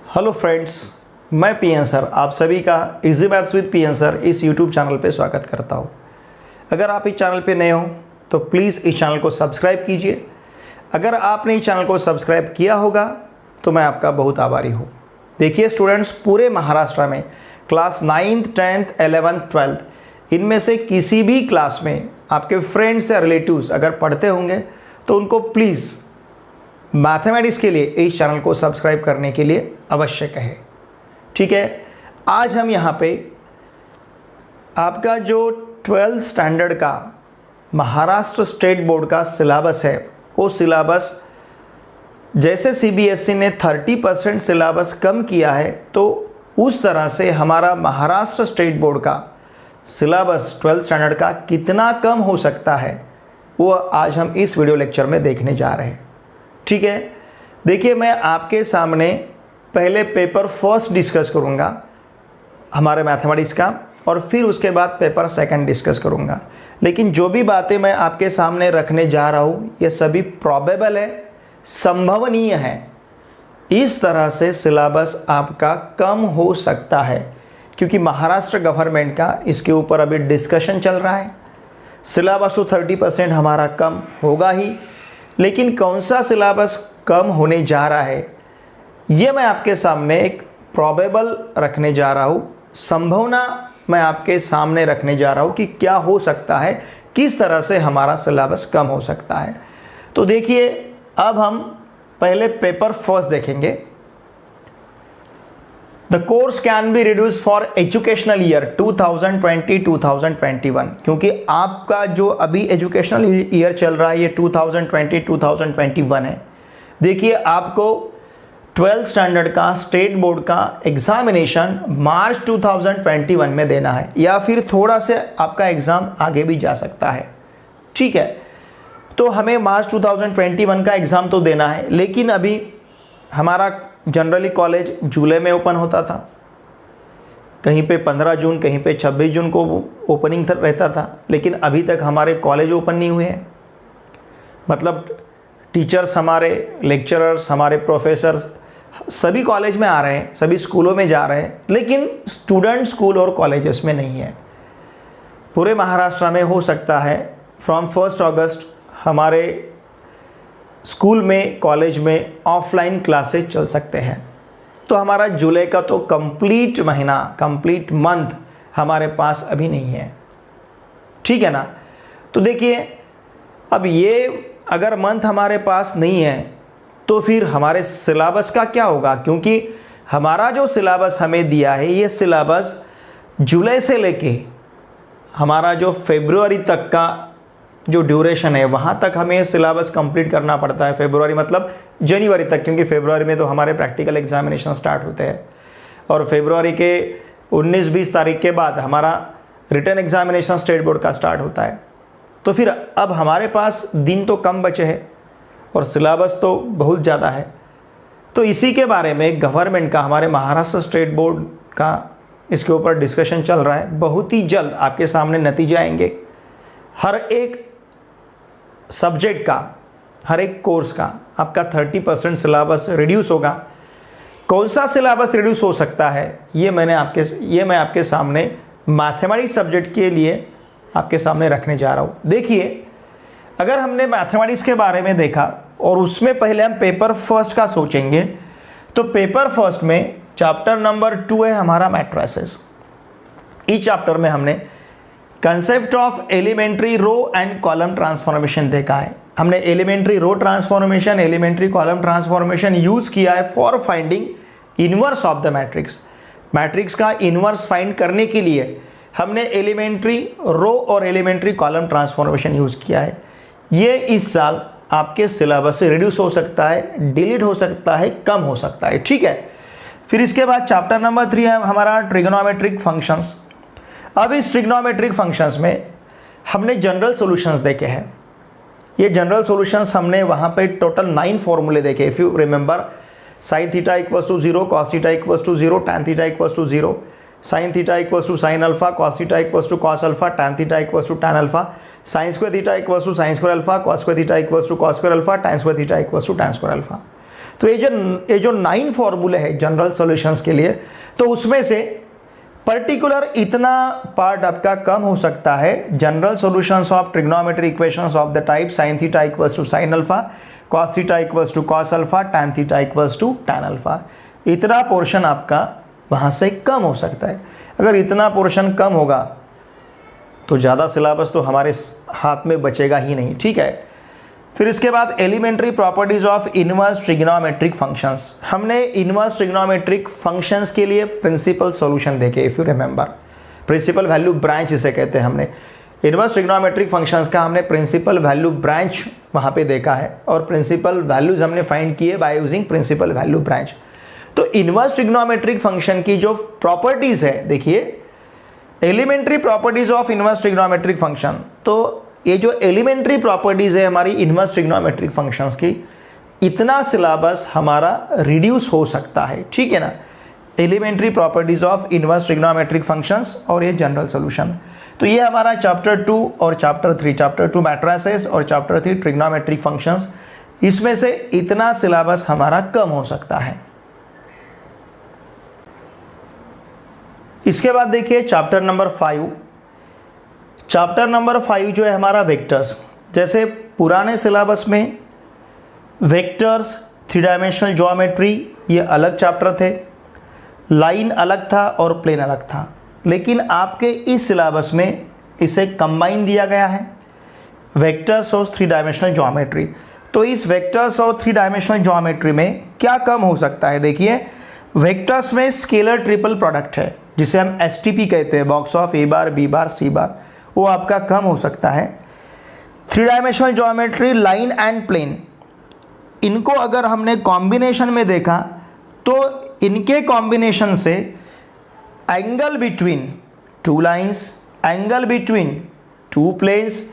Hello friends, मैं PN sir आप सभी का easy maths with PN sir इस यूट्यूब चैनल पे स्वागत करता हूँ। अगर आप इस चैनल पे नए हो तो प्लीज़ इस चैनल को सब्सक्राइब कीजिए। अगर आपने इस चैनल को सब्सक्राइब किया होगा तो मैं आपका बहुत आभारी हूँ। देखिए स्टूडेंट्स, पूरे महाराष्ट्र में class 9th 10th 11th 12th इनमें से किसी भी क्लास में आपके फ्रेंड्स या रिलेटिव्स अगर पढ़ते होंगे तो उनको प्लीज़ मैथमेटिक्स के लिए इस चैनल को सब्सक्राइब करने के लिए अवश्य कहें। ठीक है, आज हम यहाँ पे आपका जो 12th स्टैंडर्ड का महाराष्ट्र स्टेट बोर्ड का सिलेबस है, वो सिलेबस जैसे सीबीएसई ने 30% सिलेबस कम किया है, तो उस तरह से हमारा महाराष्ट्र स्टेट बोर्ड का सिलेबस 12th स्टैंडर्ड का कितना कम हो सकता है वो आज हम इस वीडियो लेक्चर में देखने जा रहे हैं। ठीक है, देखिए मैं आपके सामने पहले पेपर फर्स्ट डिस्कस करूंगा हमारे मैथमेटिक्स का, और फिर उसके बाद पेपर सेकंड डिस्कस करूंगा। लेकिन जो भी बातें मैं आपके सामने रखने जा रहा हूं ये सभी प्रोबेबल है, संभवनीय है। इस तरह से सिलेबस आपका कम हो सकता है क्योंकि महाराष्ट्र गवर्नमेंट का इसके ऊपर अभी डिस्कशन चल रहा है। सिलेबस तो 30% हमारा कम होगा ही, लेकिन कौन सा सिलेबस कम होने जा रहा है ये मैं आपके सामने एक प्रोबेबल रखने जा रहा हूँ, संभावना मैं आपके सामने रखने जा रहा हूँ कि क्या हो सकता है, किस तरह से हमारा सिलेबस कम हो सकता है। तो देखिए अब हम पहले पेपर फर्स्ट देखेंगे। The course can be reduce for educational year 2020-2021, क्योंकि आपका जो अभी एजुकेशनल ईयर चल रहा है ये 2020-2021 है। देखिए आपको 12th स्टैंडर्ड का स्टेट बोर्ड का एग्जामिनेशन मार्च 2021 में देना है, या फिर थोड़ा से आपका एग्ज़ाम आगे भी जा सकता है। ठीक है, तो हमें मार्च 2021 का एग्ज़ाम तो देना है, लेकिन अभी हमारा जनरली कॉलेज जुलाई में ओपन होता था, कहीं पे 15 जून कहीं पे 26 जून को ओपनिंग रहता था, लेकिन अभी तक हमारे कॉलेज ओपन नहीं हुए हैं। मतलब टीचर्स, हमारे लेक्चरर्स, हमारे प्रोफेसर्स सभी कॉलेज में आ रहे हैं, सभी स्कूलों में जा रहे हैं, लेकिन स्टूडेंट स्कूल और कॉलेजेस में नहीं है। पूरे महाराष्ट्र में हो सकता है फ्रॉम 1 अगस्त हमारे स्कूल में, कॉलेज में ऑफलाइन क्लासेस चल सकते हैं। तो हमारा जुलाई का तो कंप्लीट महीना, कंप्लीट मंथ हमारे पास अभी नहीं है। ठीक है ना। तो देखिए अब ये अगर मंथ हमारे पास नहीं है तो फिर हमारे सिलेबस का क्या होगा, क्योंकि हमारा जो सिलेबस हमें दिया है ये सिलेबस जुलाई से लेके हमारा जो फरवरी तक का जो ड्यूरेशन है वहाँ तक हमें सिलेबस कंप्लीट करना पड़ता है। फरवरी मतलब जनवरी तक, क्योंकि फरवरी में तो हमारे प्रैक्टिकल एग्जामिनेशन स्टार्ट होते हैं, और फरवरी के 19-20 तारीख के बाद हमारा रिटन एग्जामिनेशन स्टेट बोर्ड का स्टार्ट होता है। तो फिर अब हमारे पास दिन तो कम बचे हैं और सिलेबस तो बहुत ज़्यादा है। तो इसी के बारे में गवर्नमेंट का, हमारे महाराष्ट्र स्टेट बोर्ड का इसके ऊपर डिस्कशन चल रहा है। बहुत ही जल्द आपके सामने नतीजे आएंगे। हर एक सब्जेक्ट का, हर एक कोर्स का आपका 30% सिलेबस रिड्यूस होगा। कौन सा सिलेबस रिड्यूस हो सकता है ये मैं आपके सामने मैथमेटिक्स सब्जेक्ट के लिए आपके सामने रखने जा रहा हूँ। देखिए अगर हमने मैथमेटिक्स के बारे में देखा और उसमें पहले हम पेपर फर्स्ट का सोचेंगे, तो पेपर फर्स्ट में चैप्टर नंबर 2 है हमारा मैट्रिसेस। इस चैप्टर में हमने concept of elementary row and column transformation देखा है। हमने elementary row transformation, elementary column transformation use किया है for finding inverse of the matrix. Matrix का इनवर्स फाइंड करने के लिए हमने एलिमेंट्री रो और एलिमेंट्री कॉलम ट्रांसफॉर्मेशन यूज़ किया है। ये इस साल आपके सिलेबस से रिड्यूस हो सकता है, डिलीट हो सकता है, कम हो सकता है। ठीक है, फिर इसके बाद चैप्टर नंबर 3 है हमारा ट्रिग्नोमेट्रिक फंक्शंस। अब इस ट्रिग्नोमेट्रिक फंक्शंस में हमने जनरल सॉल्यूशंस देखे हैं। ये जनरल सॉल्यूशंस हमने वहाँ पे टोटल 9 फॉर्मूले देखे। If you remember, sin theta equals to 0, cos theta equals to 0, tan theta equals to 0, sin theta equals to sin alpha, cos theta equals to cos alpha, tan theta equals to tan alpha, sin square theta equals to sin square alpha, cos square theta equals to cos square alpha, tan square theta equals to tan square alpha. तो ये जो 9 फॉर्मूले हैं general solutions के लिए, तो उसमें से पर्टिकुलर इतना पार्ट आपका कम हो सकता है। General solutions of trigonometry equations of the type sine theta equals to sine alpha, cos theta equals to cos alpha, tan theta equals to tan alpha, इतना पोर्शन आपका वहाँ से कम हो सकता है। अगर इतना पोर्शन कम होगा तो ज़्यादा सिलेबस तो हमारे हाथ में बचेगा ही नहीं, ठीक है। फिर इसके बाद elementary properties of inverse trigonometric functions. हमने इनवर्स ट्रिग्नोमेट्रिक फंक्शंस के लिए प्रिंसिपल सॉल्यूशन देखे, if you remember, principal value branch इसे कहते हैं। हमने इनवर्स ट्रिग्नोमेट्रिक फंक्शंस का हमने प्रिंसिपल वैल्यू ब्रांच वहाँ पे देखा है और प्रिंसिपल वैल्यूज हमने फाइंड किए by using principal value branch. तो इनवर्स ट्रिग्नोमेट्रिक फंक्शन की जो प्रॉपर्टीज है, देखिए elementary properties of inverse trigonometric function, तो ये जो एलिमेंट्री प्रॉपर्टीज है हमारी इनवर्स ट्रिग्नोमेट्रिक फंक्शंस की, इतना सिलेबस हमारा रिड्यूस हो सकता है, ठीक है ना। Elementary properties of inverse trigonometric functions और ये जनरल सॉल्यूशन। तो ये हमारा चैप्टर 2 और चैप्टर 3, चैप्टर 2 मैट्रिसेस और चैप्टर 3 ट्रिग्नोमेट्रिक फंक्शंस, इसमें से इतना सिलेबस हमारा कम हो सकता है। इसके बाद देखिए चैप्टर नंबर 5। चैप्टर नंबर 5 जो है हमारा वेक्टर्स। जैसे पुराने सिलेबस में वेक्टर्स, 3 डायमेंशनल ज्योमेट्री ये अलग चैप्टर थे, लाइन अलग था और प्लेन अलग था, लेकिन आपके इस सिलेबस में इसे कंबाइन दिया गया है, वेक्टर्स और 3 डायमेंशनल ज्योमेट्री। तो इस वेक्टर्स और 3 डायमेंशनल ज्योमेट्री में क्या कम हो सकता है? देखिए वेक्टर्स में स्केलर ट्रिपल प्रोडक्ट है जिसे हम एसटीपी कहते हैं, box of A bar B bar C bar, वो आपका कम हो सकता है। 3 dimensional geometry, line and plane, इनको अगर हमने कॉम्बिनेशन में देखा तो इनके कॉम्बिनेशन से angle between 2 lines, angle between 2 planes,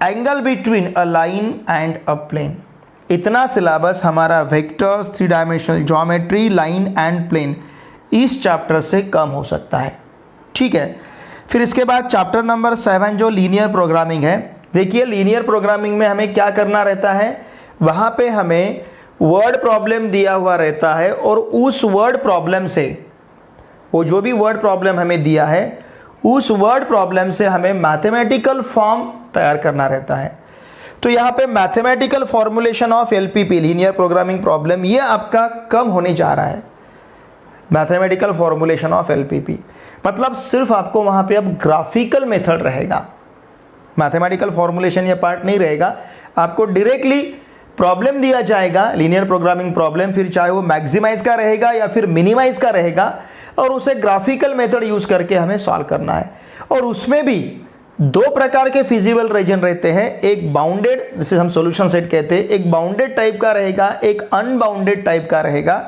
angle between a line and a plane, इतना सिलेबस हमारा vectors, 3 dimensional geometry, line and plane इस चैप्टर से कम हो सकता है, ठीक है। फिर इसके बाद चैप्टर नंबर 7 जो लीनियर प्रोग्रामिंग है। देखिए लीनियर प्रोग्रामिंग में हमें क्या करना रहता है, वहाँ पे हमें वर्ड प्रॉब्लम दिया हुआ रहता है और उस वर्ड प्रॉब्लम से, वो जो भी वर्ड प्रॉब्लम हमें दिया है उस वर्ड प्रॉब्लम से हमें मैथमेटिकल फॉर्म तैयार करना रहता है। तो यहाँ पे mathematical formulation of LPP, linear programming problem, ये आपका कम होने जा रहा है। मैथमेटिकल फॉर्मुलेशन ऑफ एलपीपी मतलब सिर्फ आपको वहाँ पे अब ग्राफिकल मेथड रहेगा, मैथमेटिकल फॉर्मुलेशन ये पार्ट नहीं रहेगा। आपको डायरेक्टली प्रॉब्लम दिया जाएगा, लीनियर प्रोग्रामिंग प्रॉब्लम, फिर चाहे वो मैक्सिमाइज का रहेगा या फिर मिनिमाइज का रहेगा, और उसे ग्राफिकल मेथड यूज करके हमें सॉल्व करना है। और उसमें भी 2 प्रकार के फिजिबल रीजन रहते हैं, एक बाउंडेड जिसे हम सॉल्यूशन सेट कहते हैं, एक बाउंडेड टाइप का रहेगा, एक अनबाउंडेड टाइप का रहेगा।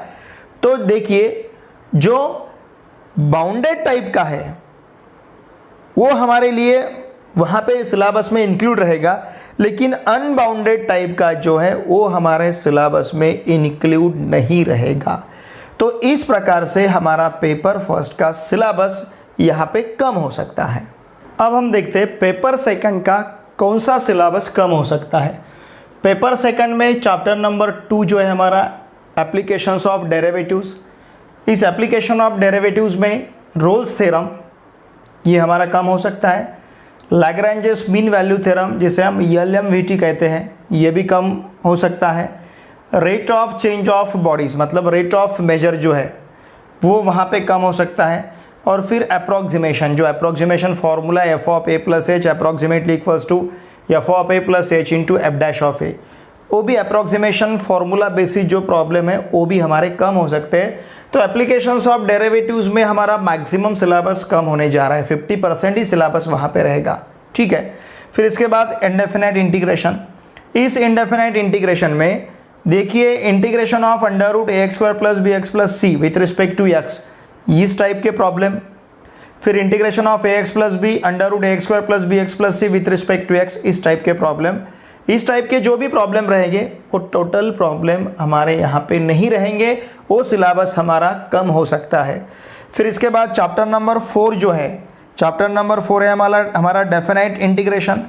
तो देखिए जो बाउंडेड टाइप का है वो हमारे लिए वहाँ पे सिलेबस में इंक्लूड रहेगा, लेकिन अनबाउंडेड टाइप का जो है वो हमारे सिलेबस में इंक्लूड नहीं रहेगा। तो इस प्रकार से हमारा पेपर फर्स्ट का सिलेबस यहाँ पे कम हो सकता है। अब हम देखते हैं पेपर सेकंड का कौन सा सिलेबस कम हो सकता है। पेपर सेकंड में चैप्टर नंबर 2 जो है हमारा एप्लीकेशंस ऑफ डेरिवेटिव्स। इस एप्लीकेशन ऑफ डेरिवेटिव्स में रोल्स थ्योरम ये हमारा कम हो सकता है। लैग्रेंजेस मीन वैल्यू थ्योरम जिसे हम एलएमवीटी कहते हैं, ये भी कम हो सकता है। Rate of change of bodies मतलब रेट ऑफ मेजर जो है वो वहाँ पे कम हो सकता है। और फिर अप्रॉक्सीमेशन, जो approximation formula F of A plus H approximately equals to F of A plus H into F dash of A, वो भी अप्रॉक्सीमेशन फार्मूला बेसिस जो प्रॉब्लम है वो भी हमारे कम हो सकते हैं। तो एप्लीकेशंस ऑफ डेरिवेटिव्स में हमारा मैक्सिमम सिलेबस कम होने जा रहा है, 50% ही सिलेबस वहाँ पे रहेगा, ठीक है। फिर इसके बाद इंडेफिनाइट इंटीग्रेशन। इस इंडेफिनाइट इंटीग्रेशन में देखिए integration of under root a x square plus b x plus c with respect to x, इस टाइप के प्रॉब्लम। फिर integration of a x plus b under root a x square plus b x plus c with respect to x, इस type के problem. इस type के जो भी problem रहेंगे वो टोटल प्रॉब्लम हमारे यहाँ पे नहीं रहेंगे, वो सिलेबस हमारा कम हो सकता है। फिर इसके बाद चैप्टर नंबर 4 जो है, चैप्टर नंबर 4 है हमारा डेफिनाइट इंटीग्रेशन।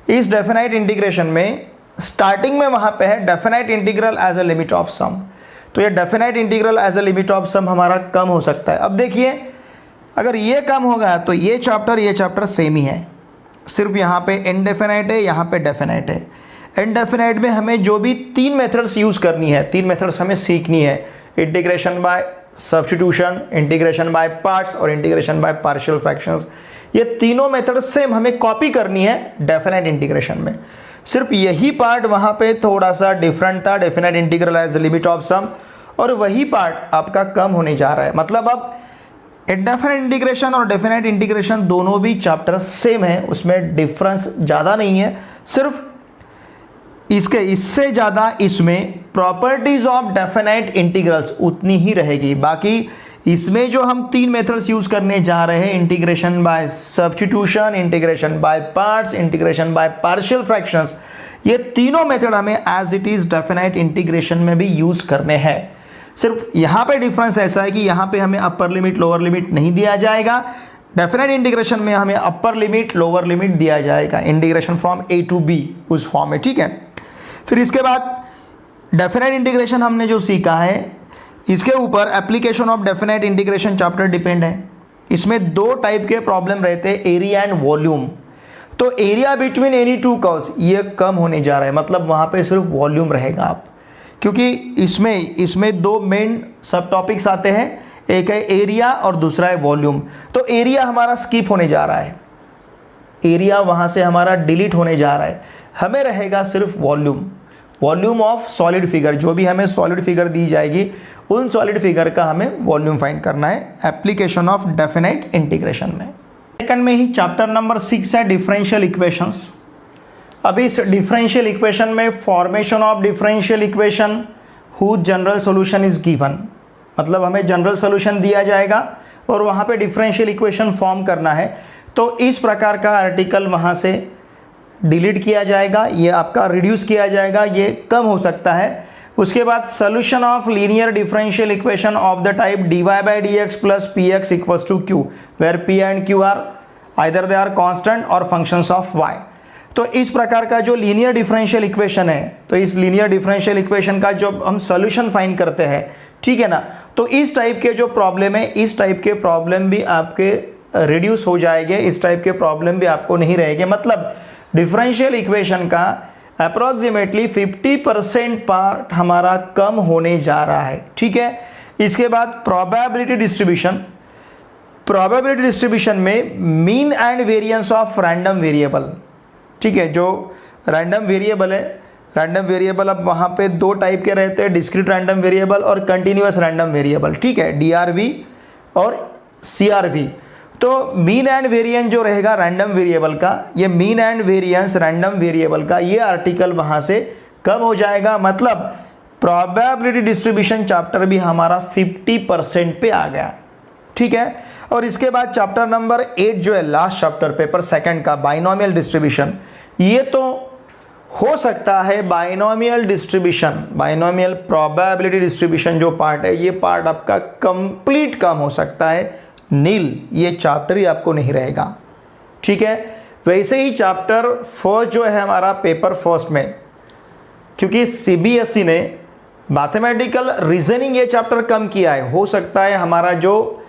इस डेफिनाइट इंटीग्रेशन में स्टार्टिंग में वहाँ पे है definite integral as a limit of sum. तो ये definite integral as a limit of sum हमारा कम हो सकता है। अब देखिए अगर ये कम होगा तो ये चैप्टर सेम ही है, सिर्फ यहाँ पे इनडेफिनाइट है, यहाँ पे डेफिनाइट है। इनडेफिनाइट में हमें जो भी 3 मेथड्स यूज़ करनी है, 3 मेथड्स हमें सीखनी है, integration by substitution, integration by parts और इंटीग्रेशन बाय पार्शियल फ्रैक्शंस। ये तीनों मेथड सेम हमें कॉपी करनी है डेफिनेट इंटीग्रेशन में। सिर्फ यही पार्ट वहाँ पे थोड़ा सा डिफरेंट था, definite integral as limit of sum, और वही पार्ट आपका कम होने जा रहा है। मतलब अब इनडेफिनेट इंटीग्रेशन और डेफिनेट इंटीग्रेशन दोनों भी चैप्टर सेम है, उसमें डिफरेंस ज़्यादा नहीं है, सिर्फ इससे ज़्यादा इसमें प्रॉपर्टीज ऑफ डेफिनेट इंटीग्रल्स उतनी ही रहेगी। बाकी इसमें जो हम 3 मेथड्स यूज करने जा रहे हैं, integration by substitution, integration by parts, integration by partial fractions, ये तीनों मेथड हमें as it is definite integration में भी यूज करने हैं। सिर्फ यहाँ पे डिफरेंस ऐसा है कि यहाँ पे हमें अपर लिमिट लोअर लिमिट नहीं दिया जाएगा, डेफिनेट इंटीग्रेशन में हमें अपर लिमिट लोअर लिमिट दिया जाएगा, integration from a to b उस फॉर्म में, ठीक है। फिर इसके बाद डेफिनेट इंटीग्रेशन हमने जो सीखा है, इसके ऊपर application of definite integration chapter depend है। इसमें 2 टाइप के प्रॉब्लम रहते हैं, एरिया एंड वॉल्यूम। तो एरिया बिटवीन एनी 2 कर्व्स ये कम होने जा रहा है, मतलब वहाँ पे सिर्फ वॉल्यूम रहेगा आप, क्योंकि इसमें 2 मेन सब टॉपिक्स आते हैं, एक है एरिया और दूसरा है वॉल्यूम। तो एरिया हमारा स्किप होने जा रहा है, एरिया वहाँ से हमारा डिलीट होने जा रहा है, हमें रहेगा सिर्फ वॉल्यूम ऑफ सॉलिड फिगर। जो भी हमें सॉलिड फिगर दी जाएगी उन सॉलिड फिगर का हमें वॉल्यूम फाइंड करना है एप्लीकेशन ऑफ डेफिनेट इंटीग्रेशन में। सेकंड में ही चैप्टर नंबर 6 है डिफरेंशियल इक्वेशंस। अभी इस डिफरेंशियल इक्वेशन में formation of differential equation whose general solution is given, मतलब हमें जनरल सॉल्यूशन दिया जाएगा और वहाँ पे डिफरेंशियल इक्वेशन फॉर्म करना है। तो इस प्रकार का आर्टिकल वहाँ से डिलीट किया जाएगा, ये आपका रिड्यूस किया जाएगा, ये कम हो सकता है। उसके बाद solution of linear differential equation of the type dy by dx plus px equals to q, where p and q are either they are constant और फंक्शंस ऑफ y। तो इस प्रकार का जो लीनियर डिफरेंशियल इक्वेशन है, तो इस linear differential equation का जो हम सोल्यूशन फाइंड करते हैं, ठीक है ना, तो इस टाइप के जो प्रॉब्लम है, इस टाइप के प्रॉब्लम भी आपके रिड्यूस हो जाएंगे, इस टाइप के प्रॉब्लम भी आपको नहीं रहेंगे। मतलब डिफरेंशियल इक्वेशन का अप्रॉक्सीमेटली 50% पार्ट हमारा कम होने जा रहा है, ठीक है। इसके बाद प्रोबेबिलिटी डिस्ट्रीब्यूशन में mean and variance of random variable, ठीक है। जो रैंडम वेरिएबल है, रैंडम वेरिएबल अब वहाँ पे 2 टाइप के रहते हैं, डिस्क्रीट रैंडम वेरिएबल और कंटिन्यूअस रैंडम वेरिएबल, ठीक है, DRV और CRV। तो मीन एंड वेरिएंस जो रहेगा रैंडम वेरिएबल का, ये mean and variance random variable का ये आर्टिकल वहाँ से कम हो जाएगा। मतलब प्रोबेबिलिटी डिस्ट्रीब्यूशन चैप्टर भी हमारा 50% पे आ गया, ठीक है। और इसके बाद चैप्टर नंबर 8 जो है लास्ट चैप्टर पेपर 2 का, बाइनोमियल डिस्ट्रीब्यूशन। ये तो हो सकता है binomial distribution, binomial probability distribution जो पार्ट है, ये पार्ट आपका कंप्लीट कम हो सकता है, नील ये चैप्टर ही आपको नहीं रहेगा, ठीक है। वैसे ही चैप्टर 4 जो है हमारा पेपर 1 में, क्योंकि CBSE ने मैथमेटिकल रीजनिंग ये चैप्टर कम किया है, हो सकता है हमारा जो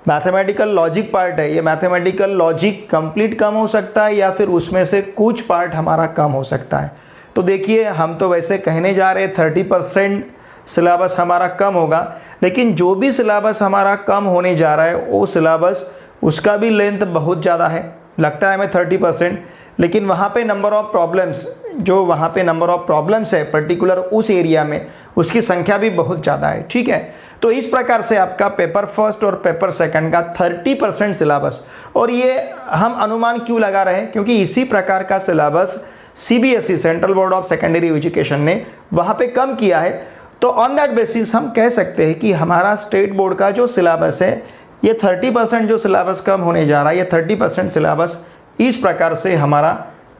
मैथमेटिकल लॉजिक पार्ट है, ये मैथमेटिकल लॉजिक कंप्लीट कम हो सकता है, या फिर उसमें से कुछ पार्ट हमारा कम हो सकता है। तो देखिए हम तो वैसे कहने जा रहे हैं 30% सिलेबस हमारा कम होगा, लेकिन जो भी सिलेबस हमारा कम होने जा रहा है वो सिलेबस उसका भी लेंथ बहुत ज़्यादा है, लगता है हमें 30%, लेकिन वहाँ पे नंबर ऑफ प्रॉब्लम्स, जो वहाँ पे नंबर ऑफ प्रॉब्लम्स है पर्टिकुलर उस एरिया में, उसकी संख्या भी बहुत ज़्यादा है, ठीक है। तो इस प्रकार से आपका पेपर 1 और पेपर 2 का 30% सिलेबस, और ये हम अनुमान क्यों लगा रहे हैं, क्योंकि इसी प्रकार का syllabus CBSE central board of secondary education ने वहाँ पे कम किया है। तो ऑन दैट बेसिस हम कह सकते हैं कि हमारा स्टेट बोर्ड का जो सिलेबस है, ये 30% जो सिलेबस कम होने जा रहा है, ये 30% सिलेबस इस प्रकार से हमारा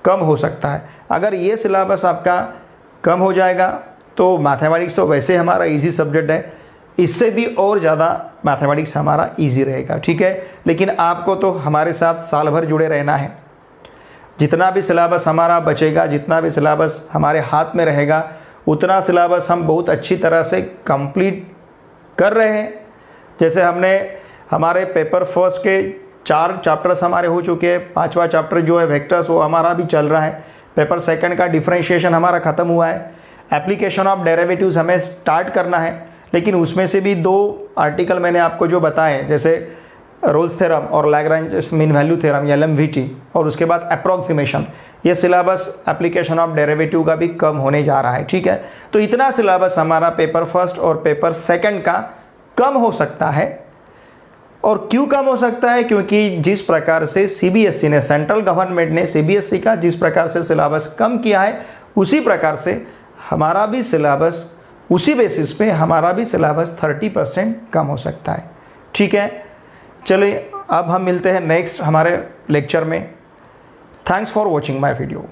कम हो सकता है। अगर ये सिलेबस आपका कम हो जाएगा तो मैथमेटिक्स तो वैसे हमारा इजी सब्जेक्ट है, इससे भी और ज़्यादा मैथमेटिक्स हमारा इजी रहेगा, ठीक है। लेकिन आपको तो हमारे साथ साल भर जुड़े रहना है, जितना भी सिलेबस हमारा बचेगा, जितना भी सिलेबस हमारे हाथ में रहेगा, उतना सिलेबस हम बहुत अच्छी तरह से कंप्लीट कर रहे हैं। जैसे हमने हमारे पेपर फर्स्ट के 4 चैप्टर्स हमारे हो चुके हैं, 5वां चैप्टर जो है वेक्टर्स वो हमारा भी चल रहा है। पेपर सेकंड का डिफरेंशिएशन हमारा ख़त्म हुआ है। एप्लीकेशन ऑफ डेरिवेटिव्स हमें स्टार्ट करना है, लेकिन उसमें से भी 2 आर्टिकल मैंने आपको जो बताए, जैसे रोल्स थ्योरम और लैग्रेंज मीन वैल्यू थ्योरम या LMVT, और उसके बाद अप्रॉक्सीमेशन, ये सिलेबस एप्लीकेशन ऑफ डेरिवेटिव का भी कम होने जा रहा है। ठीक है, तो इतना सिलेबस हमारा पेपर फर्स्ट और पेपर सेकंड का कम हो सकता है। और क्यों कम हो सकता है? क्योंकि जिस प्रकार से CBSE ने, सेंट्रल गवर्नमेंट ने CBSE का जिस प्रकार से सिलेबस कम किया है, उसी प्रकार से हमारा भी सिलेबस, उसी बेसिस पे हमारा भी सिलेबस 30% कम हो सकता है। ठीक है, चलिए अब हम मिलते हैं नेक्स्ट हमारे लेक्चर में। Thanks for watching my video.